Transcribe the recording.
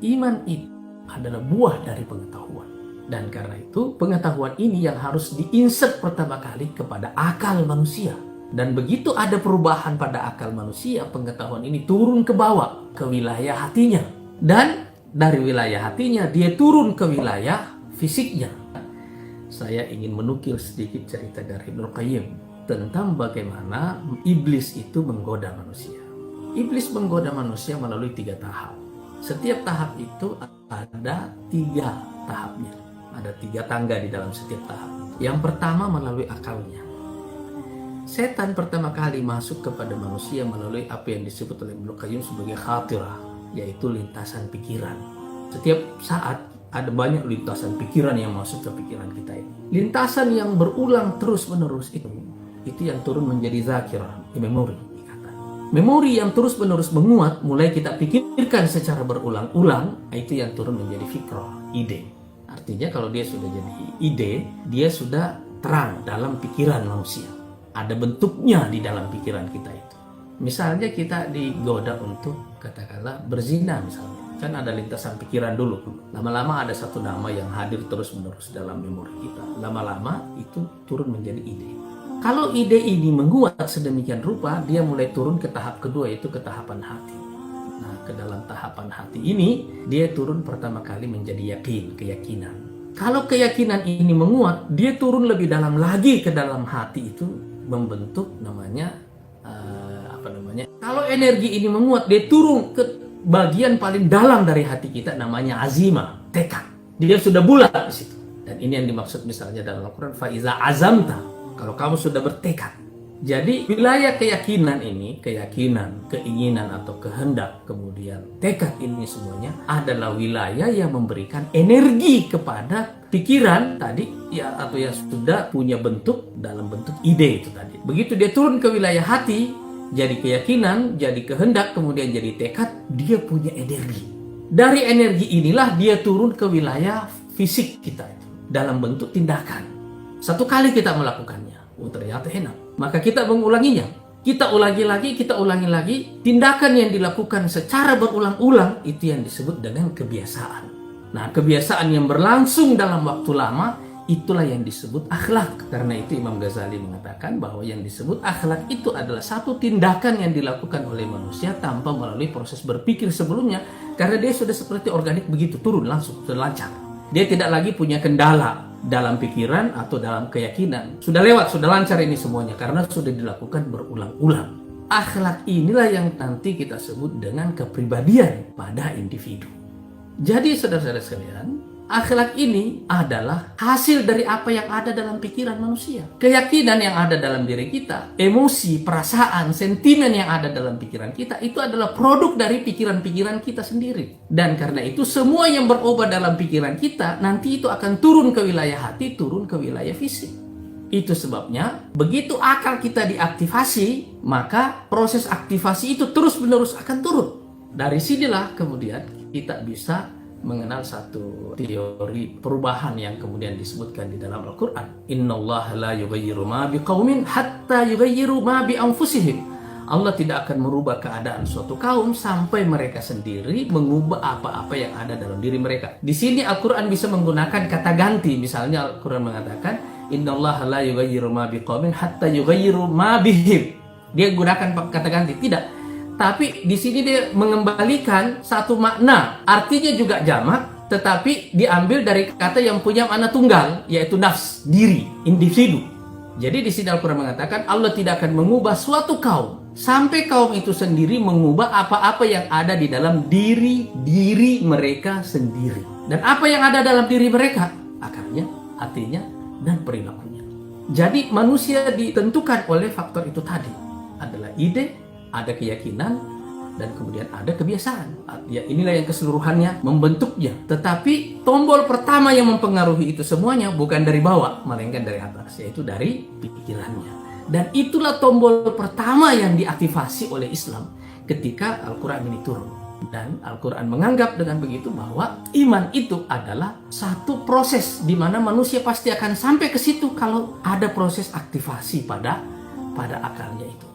iman itu adalah buah dari pengetahuan. Dan karena itu pengetahuan ini yang harus diinsert pertama kali kepada akal manusia. Dan begitu ada perubahan pada akal manusia, pengetahuan ini turun ke bawah, ke wilayah hatinya. Dan dari wilayah hatinya dia turun ke wilayah fisiknya. Saya ingin menukil sedikit cerita dari Ibnu Qayyim tentang bagaimana iblis itu menggoda manusia. Iblis menggoda manusia melalui 3 tahap. Setiap tahap itu ada 3 tahapnya. Ada 3 tangga di dalam setiap tahap. Yang pertama melalui akalnya. Setan pertama kali masuk kepada manusia melalui apa yang disebut oleh Ibnu Qayyim sebagai khatirah, yaitu lintasan pikiran. Setiap saat ada banyak lintasan pikiran yang masuk ke pikiran kita ini. Lintasan yang berulang terus-menerus itu yang turun menjadi zakirah, memori. Memori yang terus-menerus menguat, mulai kita pikirkan secara berulang-ulang, itu yang turun menjadi fikrah, ide. Artinya kalau dia sudah jadi ide, dia sudah terang dalam pikiran manusia. Ada bentuknya di dalam pikiran kita itu. Misalnya kita digoda untuk katakanlah berzina misalnya. Kan ada lintasan pikiran dulu. Lama-lama ada satu nama yang hadir terus-menerus dalam memori kita. Lama-lama itu turun menjadi ide. Kalau ide ini menguat sedemikian rupa, dia mulai turun ke tahap kedua, yaitu ke tahapan hati. Nah, ke dalam tahapan hati ini, dia turun pertama kali menjadi yakin, keyakinan. Kalau keyakinan ini menguat, dia turun lebih dalam lagi ke dalam hati itu, membentuk namanya, kalau energi ini menguat, dia turun ke bagian paling dalam dari hati kita, namanya azimah, tekad. Dia sudah bulat di situ. Dan ini yang dimaksud misalnya dalam Al-Quran, faiza azamta, kalau kamu sudah bertekad. Jadi wilayah keyakinan ini, keyakinan, keinginan atau kehendak, kemudian tekad, ini semuanya adalah wilayah yang memberikan energi kepada pikiran tadi ya, atau yang sudah punya bentuk dalam bentuk ide itu tadi. Begitu dia turun ke wilayah hati, jadi keyakinan, jadi kehendak, kemudian jadi tekad, dia punya energi. Dari energi inilah dia turun ke wilayah fisik kita itu, dalam bentuk tindakan. Satu kali kita melakukannya, ternyata enak. Maka kita mengulanginya. Kita ulangi lagi. Tindakan yang dilakukan secara berulang-ulang, itu yang disebut dengan kebiasaan. Nah, kebiasaan yang berlangsung dalam waktu lama, itulah yang disebut akhlak. Karena itu Imam Ghazali mengatakan bahwa yang disebut akhlak itu adalah satu tindakan yang dilakukan oleh manusia tanpa melalui proses berpikir sebelumnya. Karena dia sudah seperti organik begitu, turun langsung, sudah lancar. Dia tidak lagi punya kendala dalam pikiran atau dalam keyakinan. Sudah lewat, sudah lancar ini semuanya karena sudah dilakukan berulang-ulang. Akhlak inilah yang nanti kita sebut dengan kepribadian pada individu. Jadi saudara-saudara sekalian, akhlak ini adalah hasil dari apa yang ada dalam pikiran manusia. Keyakinan yang ada dalam diri kita, emosi, perasaan, sentimen yang ada dalam pikiran kita, itu adalah produk dari pikiran-pikiran kita sendiri. Dan karena itu semua yang berobat dalam pikiran kita, nanti itu akan turun ke wilayah hati, turun ke wilayah fisik. Itu sebabnya, begitu akal kita diaktifasi, maka proses aktivasi itu terus-menerus akan turun. Dari sinilah kemudian kita bisa mengenal satu teori perubahan yang kemudian disebutkan di dalam Al-Quran. Innallaha la yughayyiru ma biqaumin hatta yughayyiru ma bi anfusihim. Allah tidak akan merubah keadaan suatu kaum sampai mereka sendiri mengubah apa-apa yang ada dalam diri mereka. Di sini Al-Quran bisa menggunakan kata ganti. Misalnya Al-Quran mengatakan Innallaha la yughayyiru ma biqaumin hatta yughayyiru ma bihim. Dia gunakan kata ganti. Tidak. Tapi di sini dia mengembalikan satu makna, artinya juga jamak, tetapi diambil dari kata yang punya makna tunggal, yaitu nafs, diri, individu. Jadi di sini Al-Quran mengatakan Allah tidak akan mengubah suatu kaum sampai kaum itu sendiri mengubah apa-apa yang ada di dalam diri mereka sendiri. Dan apa yang ada dalam diri mereka? Akalnya, hatinya, dan perilakunya. Jadi manusia ditentukan oleh faktor itu tadi. Adalah ide, ada keyakinan, dan kemudian ada kebiasaan. Ya, inilah yang keseluruhannya membentuknya. Tetapi tombol pertama yang mempengaruhi itu semuanya bukan dari bawah, melainkan dari atas, yaitu dari pikirannya. Dan itulah tombol pertama yang diaktifasi oleh Islam ketika Al-Quran ini turun. Dan Al-Quran menganggap dengan begitu bahwa iman itu adalah satu proses di mana manusia pasti akan sampai ke situ kalau ada proses aktivasi pada akalnya itu.